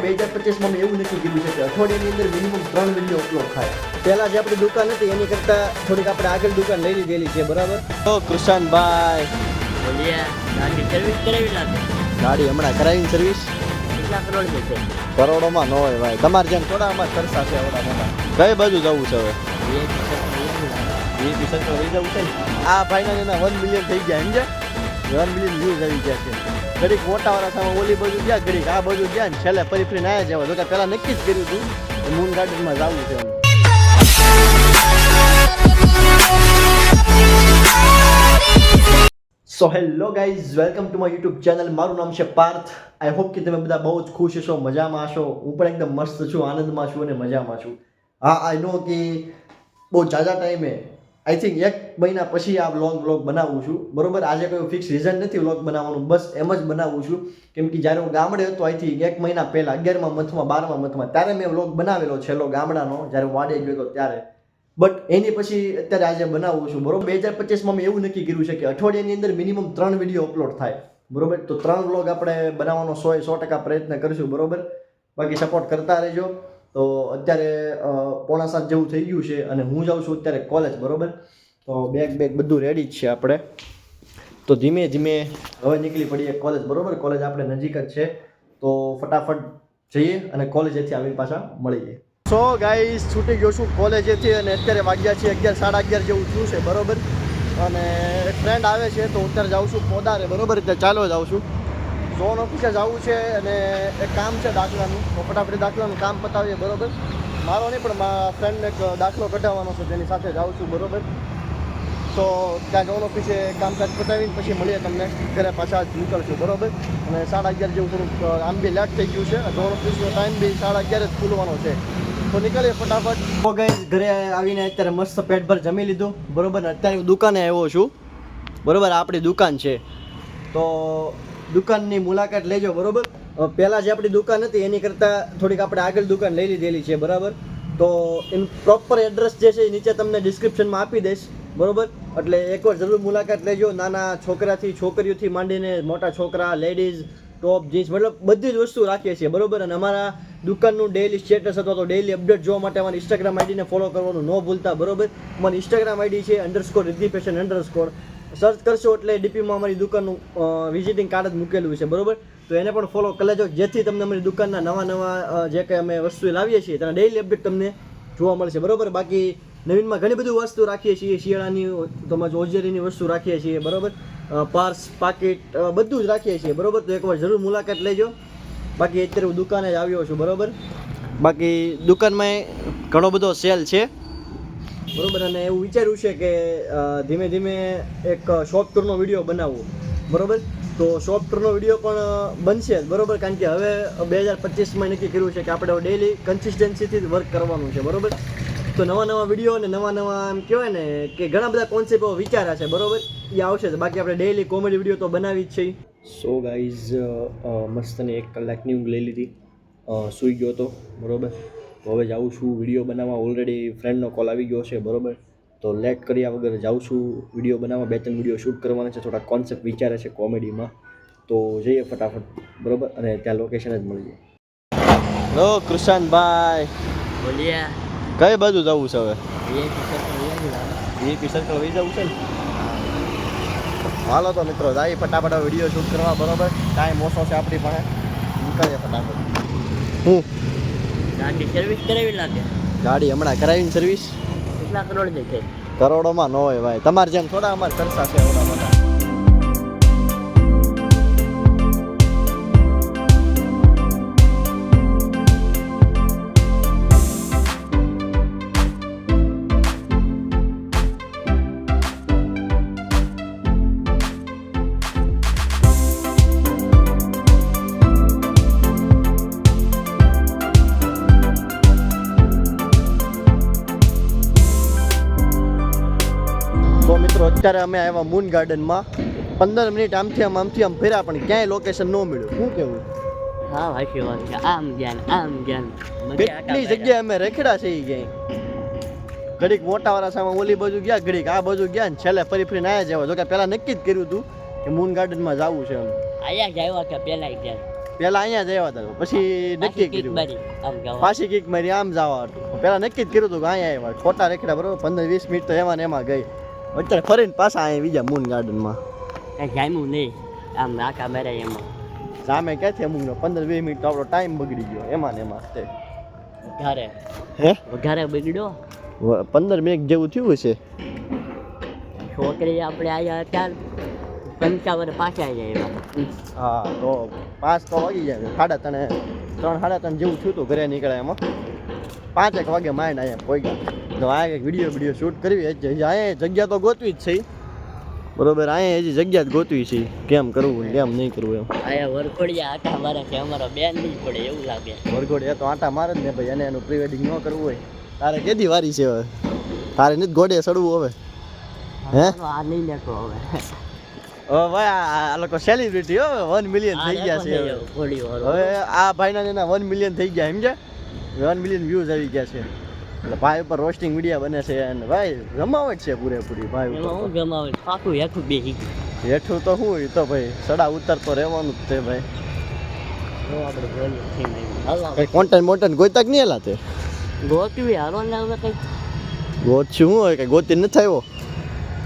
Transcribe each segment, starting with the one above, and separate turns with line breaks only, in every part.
2025 માં મેં એવું નક્કી કર્યું છે કે અઠવાડિયાની અંદર મિનિમમ 3 વિડીયો અપલોડ થાય. પહેલા જે આપણી દુકાન હતી એની કરતાં થોડીક આપણે આગળ દુકાન લઈ લીધેલી છે, બરાબર? તો કૃષાનભાઈ
બોલીએ, ગાડી સર્વિસ કરાવી લાગે.
ગાડી હમણાં કરાવીને સર્વિસ
કેટલા કરોડ છે?
કરોડોમાં ન હોય ભાઈ, તમારે જેમ થોડા અમારે ખર્ચા છે આવડા મોટા. કઈ બાજુ જવું છે હવે? વીપી સર્કલ લઈ જવું છે ને? આ ભાઈના એના 1 મિલિયન થઈ ગયા, સમજ્યા? 1 મિલિયન વ્યૂઝ આવી ગયા છે. ઘડીક મોટાવાળા સામે ઓલી બાજુ ગયા, ઘડીક આ બાજુ ગયા ને છેલ્લે ફરી ફરીને આવ્યા જવા. જો કે પહેલાં નક્કી જ કર્યું હતું કે મૂન ગાર્ડનમાં જવું છે એમ. So hello guys, welcome to my YouTube channel. મારું નામ છે પાર્થ. આઈ હોપ કે તમે બધા બહુ જ ખુશ હશો, મજામાં હશો. હું પણ એકદમ મસ્ત છું, આનંદમાં છું અને મજામાં છું. હા, આઈ નો કે બહુ ઝાઝા ટાઈમે આઈ થિંક 1 મહિના પછી આ વ્લોગ બનાવું છું, બરોબર? આજે કોઈ ફિક્સ રીઝન નથી વ્લોગ બનાવવાનું, બસ એમ જ બનાવું છું. કેમ કે જ્યારે હું ગામડે હતો આઈ થિંક 1 મહિના પહેલાં 11મા મંથમાં 12મા મંથમાં ત્યારે મેં વ્લોગ બનાવેલો છેલ્લો ગામડાનો, જ્યારે હું વાડે ગયો હતો ત્યારે. બટ એની પછી અત્યારે આજે બનાવું છું, બરોબર? 2025 માં મેં એવું નક્કી કર્યું છે કે અઠવાડિયાની અંદર મિનિમમ 3 વિડીયો અપલોડ થાય, બરોબર? તો 3 વ્લોગ આપણે બનાવવાનો 100% પ્રયત્ન કરીશું, બરોબર? બાકી સપોર્ટ કરતા રહેજો. તો અત્યારે 6:45 જેવું થઈ ગયું છે અને હું જાઉં છું અત્યારે કોલેજ, બરોબર? તો બેગ બધું રેડી જ છે આપણે. તો ધીમે ધીમે હવે નીકળી પડીએ કોલેજ, બરોબર? કોલેજ આપણે નજીક જ છે, તો ફટાફટ જઈએ અને કોલેજેથી આવીને પાછા મળીએ. સો ગાઈસ, છૂટી ગયો છું કોલેજેથી અને અત્યારે વાગ્યા છે 11, 11:30 જેવું થયું છે, બરોબર? અને એક ફ્રેન્ડ આવે છે તો અત્યારે જાઉં છું પોદારે, બરોબર? એટલે ચાલો જાઉં છું. ઝોન ઓફિસે જવું છે અને એક કામ છે દાખલાનું, તો ફટાફટ દાખલાનું કામ પતાવીએ, બરોબર? મારો નહીં પણ મારા ફ્રેન્ડને એક દાખલો કઢાવવાનો છે, તેની સાથે જાઉં છું, બરોબર? તો ત્યાં ઝોન ઓફિસે કામકાજ પતાવીને પછી મળીએ તમને, ઘરે પાછા જ નીકળશું, બરોબર? અને 11:30 જેવું થોડુંક આમ બી લેટ થઈ ગયું છે. ઝોન ઓફિસનો ટાઈમ બી 11:30 જ ખુલવાનો છે, તો નીકળીએ ફટાફટ. તો ગાઈસ, ઘરે આવીને અત્યારે મસ્ત પેટભર જમી લીધું, બરોબર? અત્યારે હું દુકાને આવ્યો છું, બરોબર? આપણી દુકાન છે, તો દુકાનની મુલાકાત લેજો, બરોબર? પહેલાં જે આપણી દુકાન હતી એની કરતાં થોડીક આપણે આગળ દુકાન લઈ લીધેલી છે, બરાબર? તો એનું પ્રોપર એડ્રેસ જે છે એ નીચે તમને ડિસ્ક્રિપ્શનમાં આપી દઈશ, બરોબર? એટલે એકવાર જરૂર મુલાકાત લેજો. નાના છોકરાથી છોકરીઓથી માંડીને મોટા છોકરા, લેડીઝ, ટોપ, જીન્સ, મતલબ બધી જ વસ્તુ રાખીએ છીએ, બરોબર? અને અમારા દુકાનનું ડેઇલી સ્ટેટસ અથવા તો ડેઇલી અપડેટ જોવા માટે અમારી ઇન્સ્ટાગ્રામ આઈડીને ફોલો કરવાનું ન ભૂલતા, બરોબર? અમારી ઇન્સ્ટાગ્રામ આઈડી છે _રિદ્ધિ_fashion_. સર્ચ કરશો એટલે ડીપીમાં અમારી દુકાનનું વિઝિટિંગ કાર્ડ જ મૂકેલું છે, બરોબર? તો એને પણ ફોલો કરી લેજો, જેથી તમને અમારી દુકાનના નવા જે કંઈ અમે વસ્તુ લાવીએ છીએ તેના ડેઇલી અપડેટ તમને જોવા મળશે, બરોબર? બાકી નવીનમાં ઘણી બધી વસ્તુ રાખીએ છીએ, શિયાળાની તમારે હોજરીની વસ્તુ રાખીએ છીએ, બરોબર? પર્સ, પાકીટ બધું જ રાખીએ છીએ, બરોબર? તો એકવાર જરૂર મુલાકાત લેજો. બાકી અત્યારે હું દુકાને જ આવ્યો છું, બરોબર? બાકી દુકાનમાં ઘણો બધો સેલ છે, બરોબર? અને એવું વિચાર્યું છે કે ધીમે ધીમે એક શોપ ટૂરનો વિડીયો બનાવવો, બરોબર? તો શોપ ટૂરનો વિડીયો પણ બનશે જ, બરોબર? કારણ કે હવે 2025માં નક્કી કર્યું છે કે આપણે ડેઈલી કન્સિસ્ટન્સીથી વર્ક કરવાનું છે, બરોબર? તો નવા વિડીયો અને નવા એમ કહેવાય ને કે ઘણા બધા કોન્સેપ્ટો વિચાર્યા છે, બરોબર? એ આવશે. બાકી આપણે ડેઈલી કોમેડી વિડીયો તો બનાવી જ છે. સો ગાઈઝ, મસ્તની 1 કલાકની ઊંઘ લઈ લીધી, સૂઈ ગયો હતો, બરોબર? તો હવે જાઉં છું વિડીયો બનાવવા. ઓલરેડી ફ્રેન્ડનો કોલ આવી ગયો છે, બરોબર? તો લેટ કર્યા વગર જાઉં છું વિડીયો બનાવવા. 2-3 વિડીયો શૂટ કરવાના છે, થોડા કોન્સેપ્ટ વિચારે છે કોમેડીમાં, તો જઈએ ફટાફટ, બરોબર? અને ત્યાં લોકેશન જ મળી જાય. હેલો કૃષાનભાઈ,
બોલીએ,
કઈ બાજુ જવું છે હવે? વીપી સર્કલ લઈ જવું છે ને? હાલો તો મિત્રો, જાય ફટાફટ વિડીયો શૂટ કરવા, બરોબર? ટાઈમ ઓછો છે આપણી પાસે, નીકળીએ ફટાફટ. હું
ગાડી સર્વિસ કરાવી લાગે.
ગાડી હમણાં કરાવીને સર્વિસ
કેટલા કરોડ છે?
કરોડોમાં ન હોય ભાઈ, તમારે જેમ થોડા અમારે ખર્ચા છે આવડા મોટા. મિત્રો અત્યારે અમે આવ્યા મૂન ગાર્ડનમાં. 15 મિનિટ આમથી આમ ફર્યા પણ ક્યાંય લોકેશન ન મળ્યું. શું કેવું?
હા, સાચી વાત છે. આમ જ્ઞાન
કેટલી જગ્યાએ અમે રેખડા છે એ ક્યાંય. ઘડીક મોટાવાળા સામે ઓલી બાજુ ગયા, ઘડીક આ બાજુ ગયા ને છેલ્લે ફરી ફરીને આવ્યા જવા. જો કે પહેલાં નક્કી જ કર્યું હતું કે મૂન ગાર્ડનમાં જવું છે એમ.
આયા જ આવ્યા કે પહેલા જ
પહેલા અહીંયા જ આવ્યા હતા પછી નક્કી
કિક
કર્યું
મારી આમ જવા
પાછી કિક મારી આમ જવા હતું પહેલા નક્કી જ કર્યું હતું કે અહીંયા આવ્યા ખોટા રેખડા બરોબર 15-20 મિનિટ તો એમાં ને એમાં ગઈ અત્યારે ફરીને પાછા અહીંયા બીજા મૂન ગાર્ડનમાં
કઈ જામ્યું નહીં આમ નાકા મેરે એમાં
સામે ક્યાંથી અમુકનો 15-20 મિનિટ તો આપણો ટાઈમ બગડી ગયો એમાં ને એમાં તે
ઘરે
હે
ઘરે બગડ્યો
15 મિનિટ જેવું થયું હશે
છોકરી આપણે આવ્યા ચાર 55 પાછા આવી જાય
હા તો 5 તો વાગી જાય 3:30 3:30 જેવું થયું હતું ઘરે નીકળ્યા એમાં 5 એક વાગે માંડ અહીંયા પહોંચ્યા તો આ એક વિડીયો શૂટ કરવી અહીંયા જગ્યા તો ગોતવી જ છે બરોબર અહીંયા હજી જગ્યા જ ગોતવી છે કેમ કરવું ને કેમ નહીં કરવું એમ
આયા વરખોડિયા આટા મારે છે અમારો બેન નહીં પડે એવું લાગે
વરઘોડ એ તો આટા મારે જ ને ભાઈ એને એનું પ્રી વેડિંગ ન કરવું હોય તારે કેદી વારી છે હવે તારે નથી ગોડે સડવું હવે હે
આ નહીં લેતો હવે
હવે ભાઈ આ લોકો સેલિબ્રિટી હો 1 મિલિયન થઈ ગયા છે હવે
ઘોડીઓ
હવે આ ભાઈના એના 1 મિલિયન થઈ ગયા સમજ્યા 1 મિલિયન વ્યૂઝ આવી ગયા છે એટલે ભાઈ ઉપર રોસ્ટિંગ વિડીયો બને છે અને ભાઈ રમાવટ છે પૂરેપૂરી ભાઈ
એમાં
ઉપર
હું જમાવે પાકું હેઠું બેસી ગયું
હેઠું તો શું હોય તો ભાઈ સડા ઉતર તો રહેવાનું જ તે ભાઈ
જો આપણે બોલીએ થઈ નહીં હાલો
કઈ કોન્ટેન્ટ ગોતા જ નહીં એલા તે
ગોતવી હાલો ને હવે કંઈક
ગોત શું હોય કઈ ગોતી નથી આવ્યો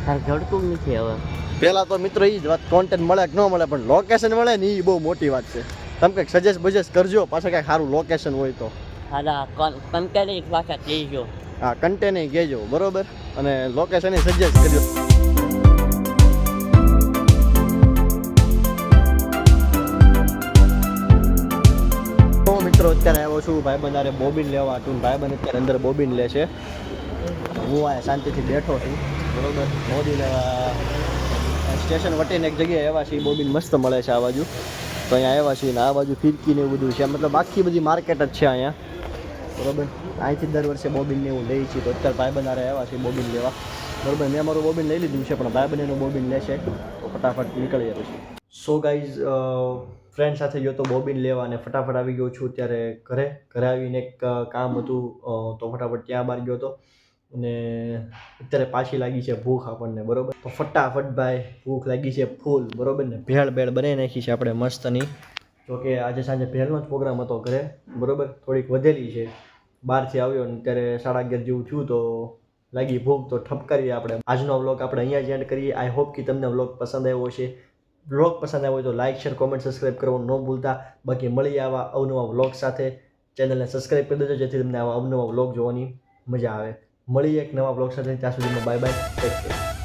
કાંઈ જડતું નથી હવે
પહેલા તો મિત્રો એ જ વાત કોન્ટેન્ટ મળે કે ન મળે પણ લોકેશન મળે ને એ બહુ મોટી વાત છે તમે કંઈક સજેસ્ટ કરજો પાછા કંઈક સારું લોકેશન હોય તો
હાલા કંટાળી પાછા કહેજો
હા કન્ટેન્ટ કહેજો બરોબર અને લોકેશન સજેસ્ટ કરજો તો મિત્રો અત્યારે આવ્યો છું ભાઈબંધ આરે બોબિન લેવા હતું ભાઈબંધ અત્યારે અંદર બોબિન લે છે હું આ શાંતિથી બેઠો છું બરોબર મોદી લેવા સ્ટેશન વટીને એક જગ્યાએ આવ્યા છે બોબિન મસ્ત મળે છે આ બાજુ તો અહીંયા આવ્યા છીએ ને આ બાજુ ફિરકી ને એવું બધું છે મતલબ આખી બધી માર્કેટ જ છે અહીંયા બરોબર અહીંથી દર વર્ષે બોબિનને એવું લઈ છીએ તો અત્યારે ભાઈબંધ આરે આવ્યા છે બોબિન લેવા બરોબર મેં મારું બોબિન લઈ લીધું છે પણ ભાઈબંધ એનું બોબિન લેશે તો ફટાફટ નીકળીએ પછી સો ગાઈઝ ફ્રેન્ડ સાથે ગયો તો બોબિન લેવા અને ફટાફટ આવી ગયો છું ત્યારે ઘરે આવીને એક કામ હતું તો ફટાફટ ત્યાં બહાર ગયો હતો અને અત્યારે પાછી લાગી છે ભૂખ આપણને બરોબર તો ફટાફટ ભાઈ ભૂખ લાગી છે ફૂલ બરોબર ને ભેળ બનાવી નાખી છે આપણે મસ્તની જોકે આજે સાંજે ભેળનો જ પ્રોગ્રામ હતો ઘરે બરોબર થોડીક વધેલી છે બહારથી આવ્યો ને ત્યારે 11:30 જેવું થયું તો લાગી ભૂખ તો ઠપકારીએ આપણે આજનો વ્લોગ આપણે અહીંયા જ એન્ડ કરીએ આઈ હોપ કે તમને વ્લોગ પસંદ આવ્યો હશે વ્લોગ પસંદ આવ્યો હોય તો લાઇક શેર કોમેન્ટ સબસ્ક્રાઈબ કરવાનું ન ભૂલતા બાકી મળીએ આવા અવનવા વ્લોગ સાથે ચેનલને સબસ્ક્રાઈબ કરી દેજો જેથી તમને આવા અવનવા વ્લોગ જોવાની મજા આવે મળીએ એક નવા વ્લોગ સાથે ત્યાં સુધીમાં બાય ટેક કેર